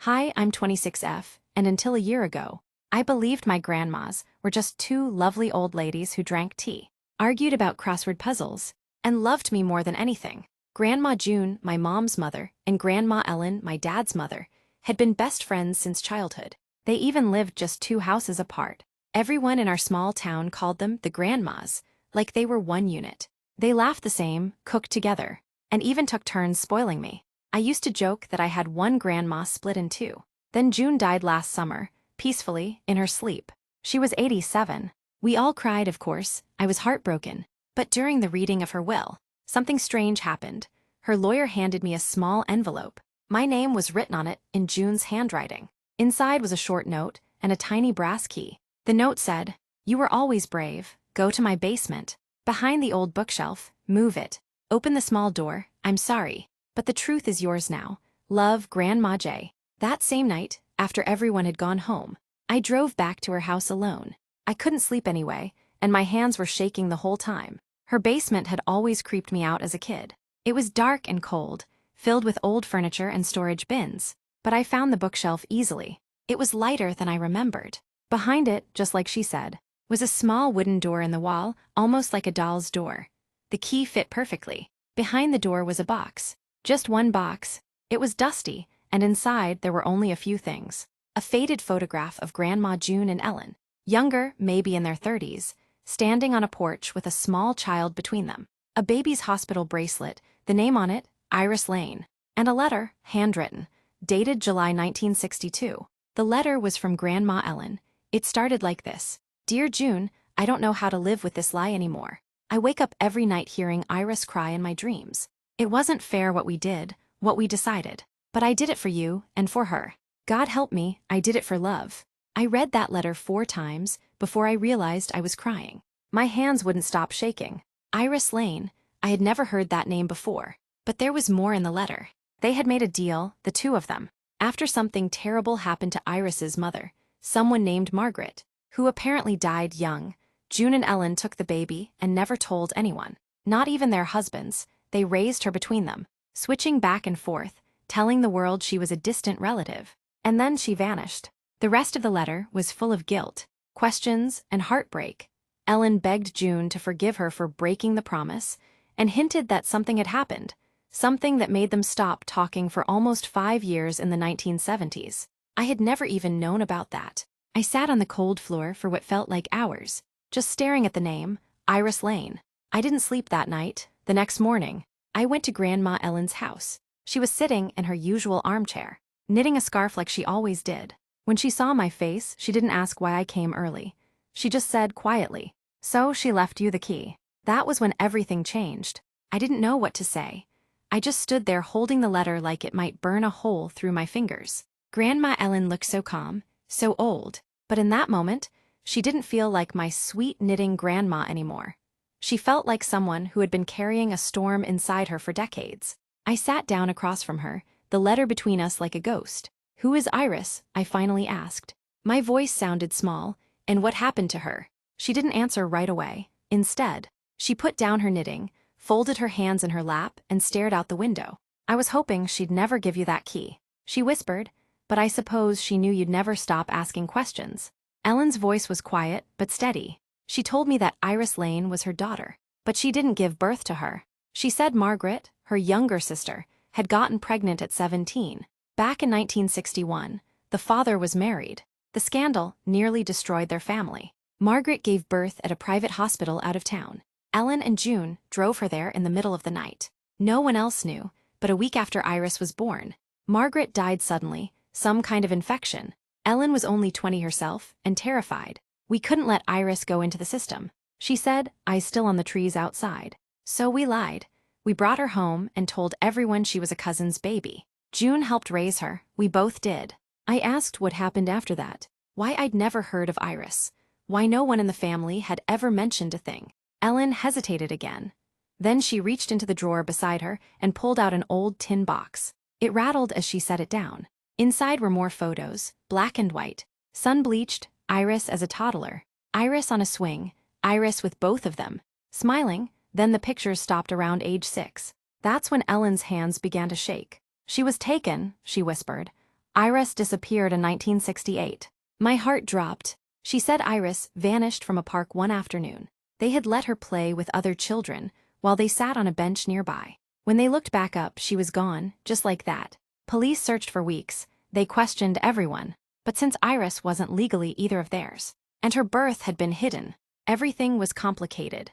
Hi, I'm 26F, and until a year ago, I believed my grandmas were just two lovely old ladies who drank tea, argued about crossword puzzles, and loved me more than anything. Grandma June, my mom's mother, and Grandma Ellen, my dad's mother, had been best friends since childhood. They even lived just two houses apart. Everyone in our small town called them the grandmas, like they were one unit. They laughed the same, cooked together, and even took turns spoiling me. I used to joke that I had one grandma split in two. Then June died last summer, peacefully, in her sleep. She was 87. We all cried, of course. I was heartbroken. But during the reading of her will, something strange happened. Her lawyer handed me a small envelope. My name was written on it in June's handwriting. Inside was a short note and a tiny brass key. The note said, "You were always brave. Go to my basement. Behind the old bookshelf, move it. Open the small door. I'm sorry. But the truth is yours now. Love, Grandma J." That same night, after everyone had gone home, I drove back to her house alone. I couldn't sleep anyway, and my hands were shaking the whole time. Her basement had always creeped me out as a kid. It was dark and cold, filled with old furniture and storage bins, but I found the bookshelf easily. It was lighter than I remembered. Behind it, just like she said, was a small wooden door in the wall, almost like a doll's door. The key fit perfectly. Behind the door was a box. Just one box. It was dusty, and inside there were only a few things. A faded photograph of Grandma June and Ellen, younger, maybe in their 30s, standing on a porch with a small child between them. A baby's hospital bracelet, the name on it, Iris Lane, and a letter, handwritten, dated July 1962. The letter was from Grandma Ellen. It started like this: "Dear June, I don't know how to live with this lie anymore. I wake up every night hearing Iris cry in my dreams. It wasn't fair what we did, what we decided. But I did it for you and for her. God help me, I did it for love." I read that letter 4 times before I realized I was crying. My hands wouldn't stop shaking. Iris Lane, I had never heard that name before. But there was more in the letter. They had made a deal, the two of them. After something terrible happened to Iris's mother, someone named Margaret, who apparently died young, June and Ellen took the baby and never told anyone. Not even their husbands. They raised her between them, switching back and forth, telling the world she was a distant relative. And then she vanished. The rest of the letter was full of guilt, questions, and heartbreak. Ellen begged June to forgive her for breaking the promise and hinted that something had happened, something that made them stop talking for almost 5 years in the 1970s. I had never even known about that. I sat on the cold floor for what felt like hours, just staring at the name, Iris Lane. I didn't sleep that night. The next morning, I went to Grandma Ellen's house. She was sitting in her usual armchair, knitting a scarf like she always did. When she saw my face, she didn't ask why I came early. She just said quietly, "So she left you the key." That was when everything changed. I didn't know what to say. I just stood there holding the letter like it might burn a hole through my fingers. Grandma Ellen looked so calm, so old, but in that moment, she didn't feel like my sweet knitting grandma anymore. She felt like someone who had been carrying a storm inside her for decades. I sat down across from her, the letter between us like a ghost. "Who is Iris?" I finally asked. My voice sounded small. "And what happened to her?" She didn't answer right away. Instead, she put down her knitting, folded her hands in her lap, and stared out the window. "I was hoping she'd never give you that key," she whispered, "but I suppose she knew you'd never stop asking questions." Ellen's voice was quiet but steady. She told me that Iris Lane was her daughter, but she didn't give birth to her. She said Margaret, her younger sister, had gotten pregnant at 17. Back in 1961, the father was married. The scandal nearly destroyed their family. Margaret gave birth at a private hospital out of town. Ellen and June drove her there in the middle of the night. No one else knew, but a week after Iris was born, Margaret died suddenly, some kind of infection. Ellen was only 20 herself and terrified. We couldn't let Iris go into the system. She said, "Eyes still on the trees outside." So we lied. We brought her home and told everyone she was a cousin's baby. June helped raise her. We both did. I asked what happened after that, why I'd never heard of Iris, why no one in the family had ever mentioned a thing. Ellen hesitated again. Then she reached into the drawer beside her and pulled out an old tin box. It rattled as she set it down. Inside were more photos, black and white, sun-bleached, Iris as a toddler, Iris on a swing, Iris with both of them, smiling. Then the pictures stopped around age 6. That's when Ellen's hands began to shake. "She was taken," she whispered. Iris disappeared in 1968. My heart dropped. She said Iris vanished from a park one afternoon. They had let her play with other children while they sat on a bench nearby. When they looked back up, she was gone, just like that. Police searched for weeks. They questioned everyone. But since Iris wasn't legally either of theirs, and her birth had been hidden, everything was complicated.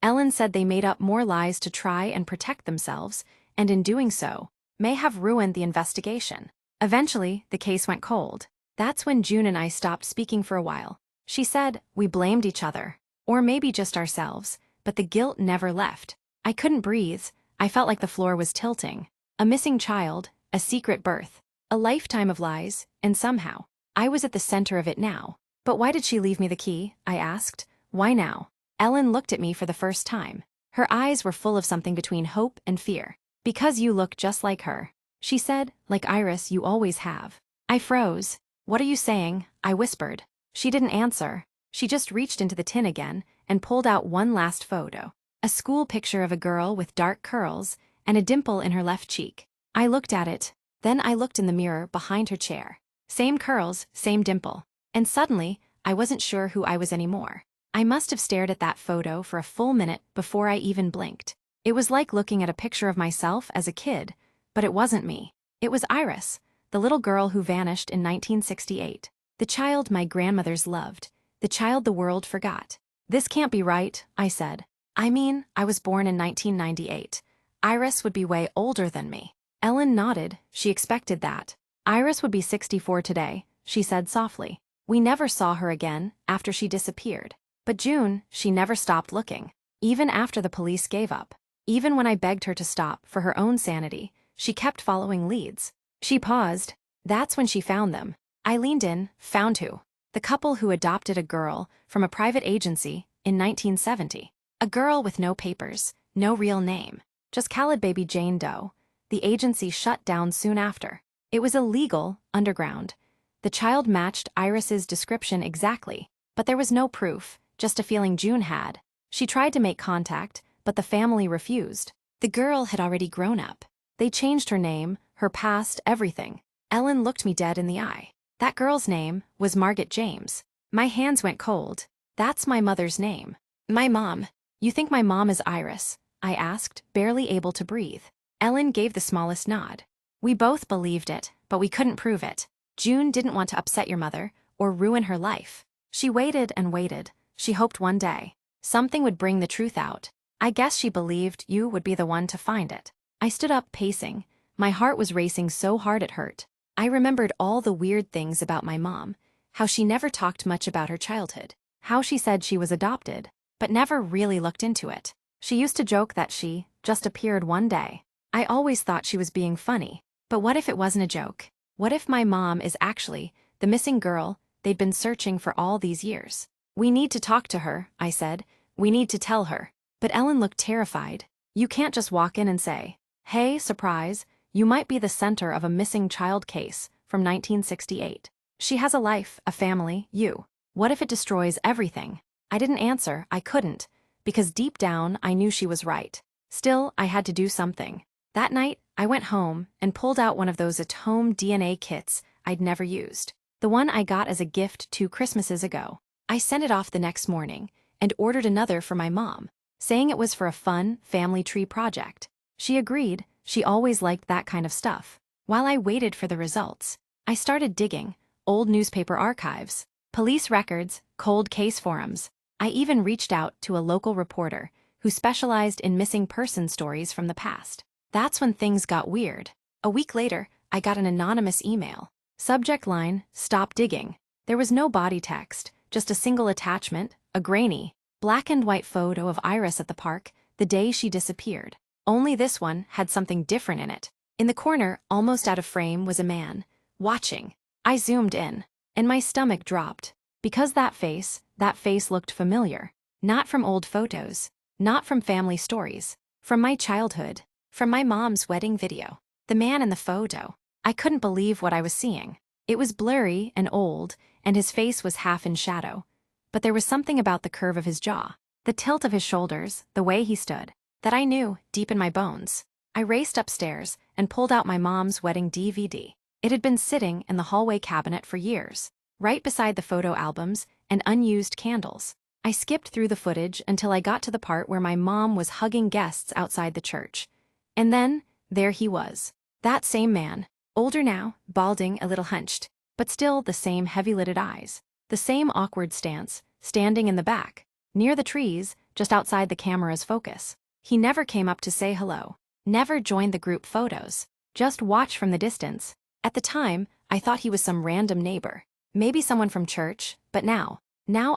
Ellen said they made up more lies to try and protect themselves, and in doing so, may have ruined the investigation. Eventually, the case went cold. That's when June and I stopped speaking for a while. She said we blamed each other, or maybe just ourselves, but the guilt never left. I couldn't breathe. I felt like the floor was tilting. A missing child, a secret birth, a lifetime of lies, and somehow, I was at the center of it now. But why did she leave me the key? I asked. Why now? Ellen looked at me for the first time. Her eyes were full of something between hope and fear. Because you look just like her. She said, like Iris, you always have. I froze. What are you saying? I whispered. She didn't answer. She just reached into the tin again and pulled out one last photo. A school picture of a girl with dark curls and a dimple in her left cheek. I looked at it. Then I looked in the mirror behind her chair. Same curls, same dimple. And suddenly, I wasn't sure who I was anymore. I must have stared at that photo for a full minute before I even blinked. It was like looking at a picture of myself as a kid, but it wasn't me. It was Iris, the little girl who vanished in 1968. The child my grandmothers loved. The child the world forgot. This can't be right, I said. I mean, I was born in 1998. Iris would be way older than me. Ellen nodded. She expected that. Iris would be 64 today, she said softly. We never saw her again after she disappeared. But June, she never stopped looking. Even after the police gave up. Even when I begged her to stop for her own sanity, she kept following leads. She paused. That's when she found them. I leaned in. Found who? The couple who adopted a girl from a private agency in 1970. A girl with no papers, no real name. Just Khaled baby Jane Doe. The agency shut down soon after. It was illegal, underground. The child matched Iris's description exactly, but there was no proof, just a feeling June had. She tried to make contact, but the family refused. The girl had already grown up. They changed her name, her past, everything. Ellen looked me dead in the eye. That girl's name was Margaret James. My hands went cold. That's my mother's name. My mom. You think my mom is Iris? I asked, barely able to breathe. Ellen gave the smallest nod. We both believed it, but we couldn't prove it. June didn't want to upset your mother or ruin her life. She waited and waited. She hoped one day something would bring the truth out. I guess she believed you would be the one to find it. I stood up, pacing. My heart was racing so hard it hurt. I remembered all the weird things about my mom, how she never talked much about her childhood, how she said she was adopted, but never really looked into it. She used to joke that she just appeared one day. I always thought she was being funny, but what if it wasn't a joke? What if my mom is actually the missing girl they'd been searching for all these years? We need to talk to her, I said. We need to tell her. But Ellen looked terrified. You can't just walk in and say, hey, surprise, you might be the center of a missing child case from 1968. She has a life, a family, you. What if it destroys everything? I didn't answer, I couldn't, because deep down I knew she was right. Still, I had to do something. That night, I went home and pulled out one of those at-home DNA kits I'd never used. The one I got as a gift 2 Christmases ago. I sent it off the next morning and ordered another for my mom, saying it was for a fun family tree project. She agreed. She always liked that kind of stuff. While I waited for the results, I started digging old newspaper archives, police records, cold case forums. I even reached out to a local reporter who specialized in missing person stories from the past. That's when things got weird. A week later, I got an anonymous email. Subject line, stop digging. There was no body text, just a single attachment, a grainy, black and white photo of Iris at the park the day she disappeared. Only this one had something different in it. In the corner, almost out of frame, was a man, watching. I zoomed in, and my stomach dropped. Because that face looked familiar. Not from old photos, not from family stories, from my childhood, from my mom's wedding video. The man in the photo. I couldn't believe what I was seeing. It was blurry and old, and his face was half in shadow. But there was something about the curve of his jaw, the tilt of his shoulders, the way he stood, that I knew deep in my bones. I raced upstairs and pulled out my mom's wedding DVD. It had been sitting in the hallway cabinet for years, right beside the photo albums and unused candles. I skipped through the footage until I got to the part where my mom was hugging guests outside the church. And then, there he was. That same man, older now, balding, a little hunched, but still the same heavy-lidded eyes. The same awkward stance, standing in the back, near the trees, just outside the camera's focus. He never came up to say hello, never joined the group photos, just watched from the distance. At the time, I thought he was some random neighbor, maybe someone from church, but now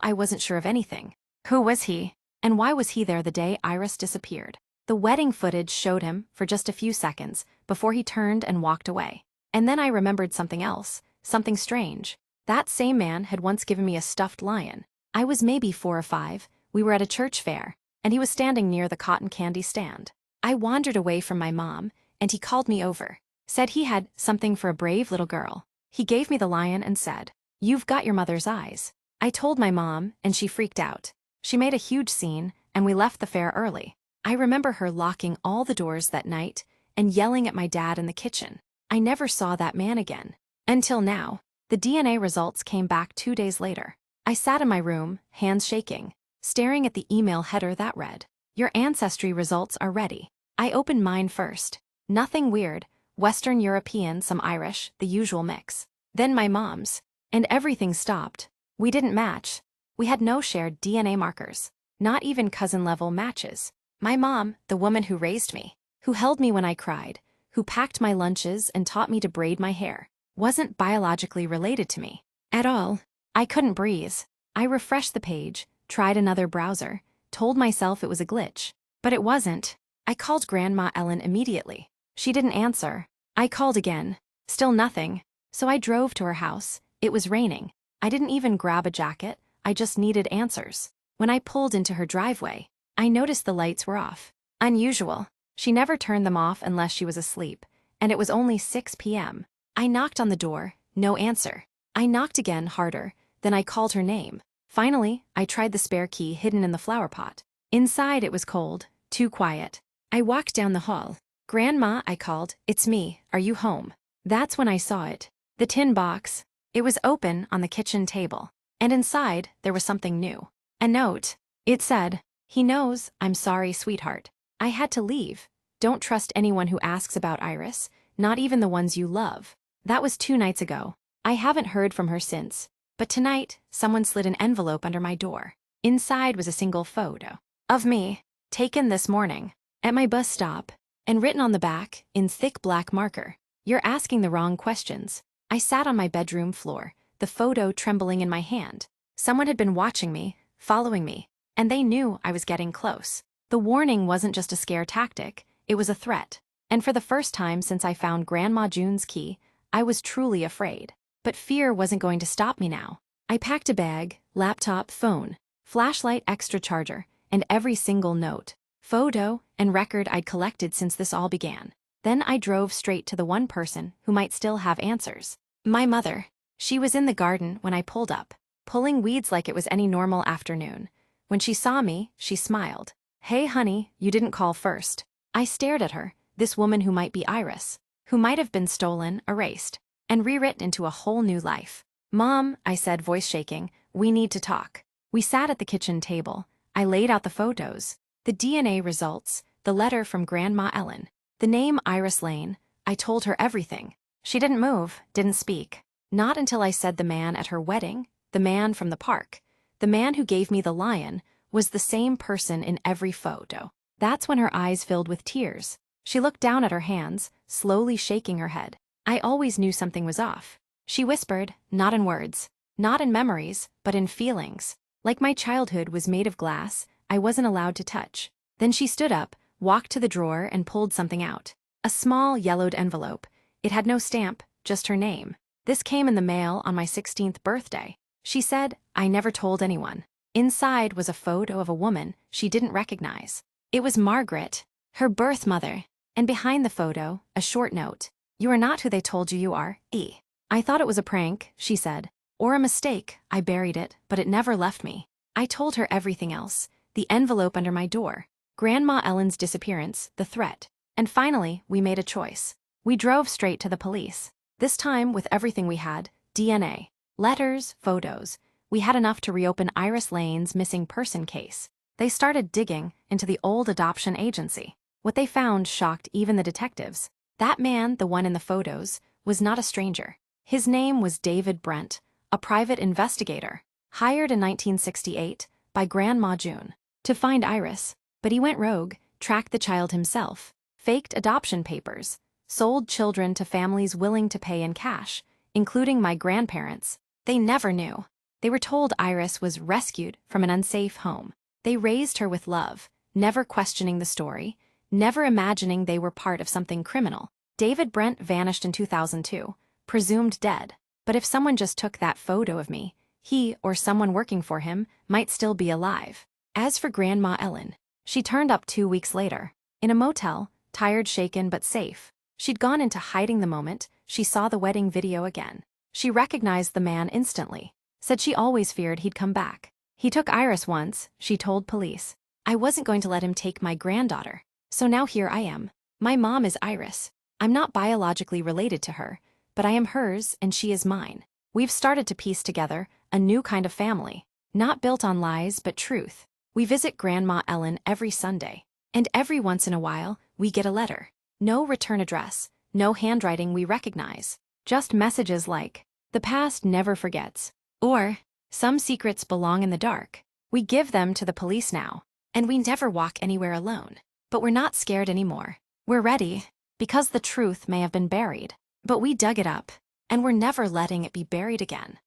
I wasn't sure of anything. Who was he? And why was he there the day Iris disappeared? The wedding footage showed him for just a few seconds before he turned and walked away. And then I remembered something else, something strange. That same man had once given me a stuffed lion. I was maybe 4 or 5, we were at a church fair, and he was standing near the cotton candy stand. I wandered away from my mom, and he called me over. Said he had something for a brave little girl. He gave me the lion and said, "You've got your mother's eyes." I told my mom, and she freaked out. She made a huge scene, and we left the fair early. I remember her locking all the doors that night and yelling at my dad in the kitchen. I never saw that man again. Until now. The DNA results came back 2 days later. I sat in my room, hands shaking, staring at the email header that read, "Your ancestry results are ready." I opened mine first. Nothing weird. Western European, some Irish, the usual mix. Then my mom's. And everything stopped. We didn't match. We had no shared DNA markers. Not even cousin-level matches. My mom, the woman who raised me, who held me when I cried, who packed my lunches and taught me to braid my hair, wasn't biologically related to me. At all. I couldn't breathe. I refreshed the page, tried another browser, told myself it was a glitch. But it wasn't. I called Grandma Ellen immediately. She didn't answer. I called again. Still nothing. So I drove to her house. It was raining. I didn't even grab a jacket. I just needed answers. When I pulled into her driveway, I noticed the lights were off. Unusual. She never turned them off unless she was asleep, and it was only 6 p.m. I knocked on the door, no answer. I knocked again, harder, then I called her name. Finally, I tried the spare key hidden in the flower pot. Inside it was cold, too quiet. I walked down the hall. "Grandma," I called, "it's me, are you home?" That's when I saw it. The tin box. It was open on the kitchen table. And inside, there was something new. A note. It said, "He knows, I'm sorry, sweetheart. I had to leave. Don't trust anyone who asks about Iris, not even the ones you love." That was 2 nights ago. I haven't heard from her since. But tonight, someone slid an envelope under my door. Inside was a single photo of me, taken this morning, at my bus stop, and written on the back, in thick black marker, "You're asking the wrong questions." I sat on my bedroom floor, the photo trembling in my hand. Someone had been watching me, following me, and they knew I was getting close. The warning wasn't just a scare tactic, it was a threat. And for the first time since I found Grandma June's key, I was truly afraid. But fear wasn't going to stop me now. I packed a bag, laptop, phone, flashlight, extra charger, and every single note, photo, and record I'd collected since this all began. Then I drove straight to the one person who might still have answers. My mother. She was in the garden when I pulled up, pulling weeds like it was any normal afternoon. When she saw me, she smiled. "Hey honey, you didn't call first." I stared at her, this woman who might be Iris, who might have been stolen, erased, and rewritten into a whole new life. "Mom," I said, voice shaking, "we need to talk." We sat at the kitchen table. I laid out the photos, the DNA results, the letter from Grandma Ellen, the name Iris Lane. I told her everything. She didn't move, didn't speak. Not until I said the man at her wedding, the man from the park, the man who gave me the lion, was the same person in every photo. That's when her eyes filled with tears. She looked down at her hands, slowly shaking her head. I always knew something was off. She whispered, not in words, not in memories, but in feelings. Like my childhood was made of glass, I wasn't allowed to touch. Then she stood up, walked to the drawer and pulled something out. A small, yellowed envelope. It had no stamp, just her name. "This came in the mail on my 16th birthday." She said, "I never told anyone." Inside was a photo of a woman she didn't recognize. It was Margaret, her birth mother, and behind the photo, a short note. "You are not who they told you are, E." I thought it was a prank, she said, or a mistake. I buried it, but it never left me. I told her everything else, the envelope under my door, Grandma Ellen's disappearance, the threat. And finally, we made a choice. We drove straight to the police. This time, with everything we had, DNA, letters, photos, we had enough to reopen Iris Lane's missing person case. They started digging into the old adoption agency. What they found shocked even the detectives. That man, the one in the photos, was not a stranger. His name was David Brent, a private investigator, hired in 1968 by Grandma June to find Iris. But he went rogue, tracked the child himself, faked adoption papers, sold children to families willing to pay in cash, including my grandparents. They never knew. They were told Iris was rescued from an unsafe home. They raised her with love, never questioning the story, never imagining they were part of something criminal. David Brent vanished in 2002, presumed dead. But if someone just took that photo of me, he or someone working for him might still be alive. As for Grandma Ellen, she turned up 2 weeks later, in a motel, tired, shaken, but safe. She'd gone into hiding the moment she saw the wedding video again. She recognized the man instantly, said she always feared he'd come back. He took Iris once, she told police. I wasn't going to let him take my granddaughter. So now here I am. My mom is Iris. I'm not biologically related to her, but I am hers and she is mine. We've started to piece together a new kind of family, not built on lies but truth. We visit Grandma Ellen every Sunday, and every once in a while, we get a letter. No return address, no handwriting we recognize, just messages like, "The past never forgets," or, "Some secrets belong in the dark." We give them to the police now, and we never walk anywhere alone. But we're not scared anymore. We're ready, because the truth may have been buried, but we dug it up, and we're never letting it be buried again.